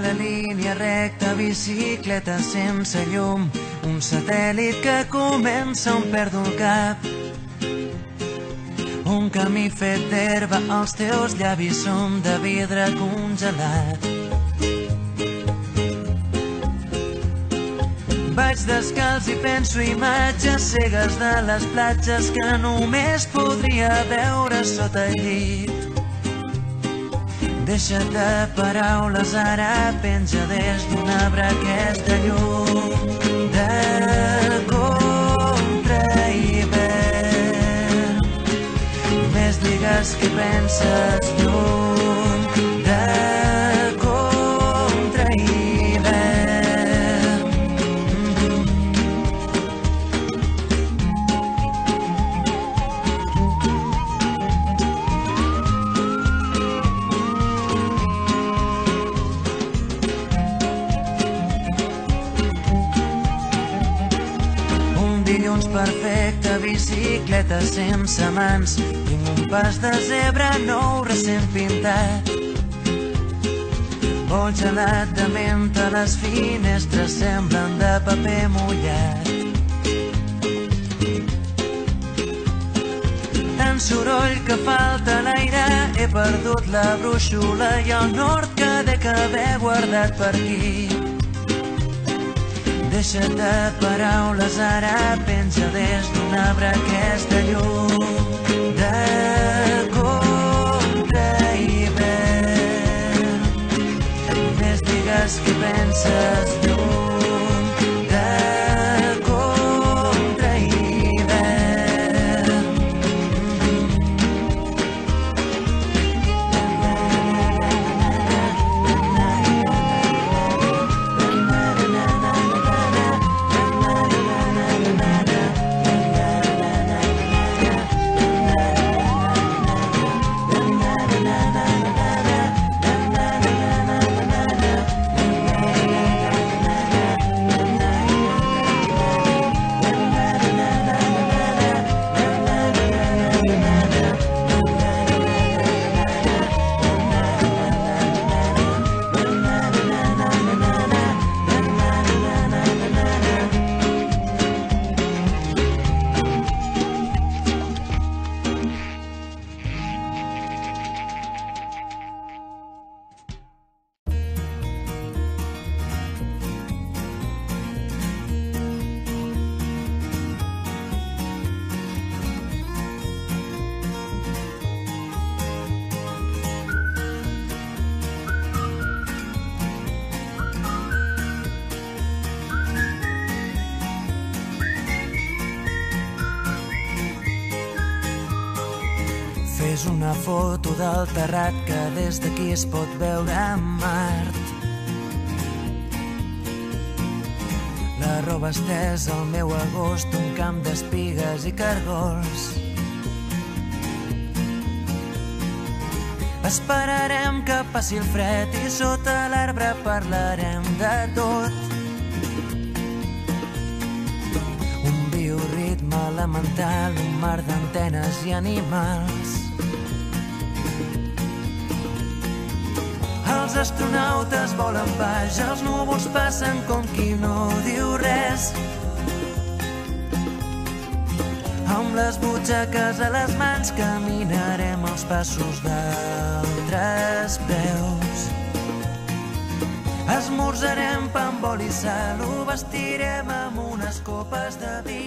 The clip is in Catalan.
la línia recta, bicicleta sense llum, un satèl·lit que comença on perdo el cap. Un camí fet d'herba, els teus llavis són de vidre congelat. Vaig descalç i penso imatges cegues de les platges que només podria veure sota el llit. Deixa't de paraules, ara penja des d'un arbre aquesta llum de contrahivern. Només digues què penses lluny de perfecte, bicicleta sense mans, tinc un pas de zebra nou recent pintat. Vol gelat de menta, les finestres semblen de paper mullat. Tant soroll que falta l'aire, he perdut la brúixola i el nord que dec haver guardat per aquí. Deixa't de paraules, ara penja des d'un arbre aquesta llum de contrahivern. Només digues què penses lluny de contrahivern. Fes una foto del terrat que des d'aquí es pot veure a Mart. La roba estesa al meu agost, un camp d'espigues i cargols. Esperarem que passi el fred i sota l'arbre parlarem de tot. Un bioritme elemental, un mar d'antenes i animals. Els astronautes volen baix, els núvols passen com qui no diu res. Amb les butxaques a les mans caminarem els passos d'altres peus. Esmorzarem pa amb oli i sal, ho vestirem amb unes copes de vi.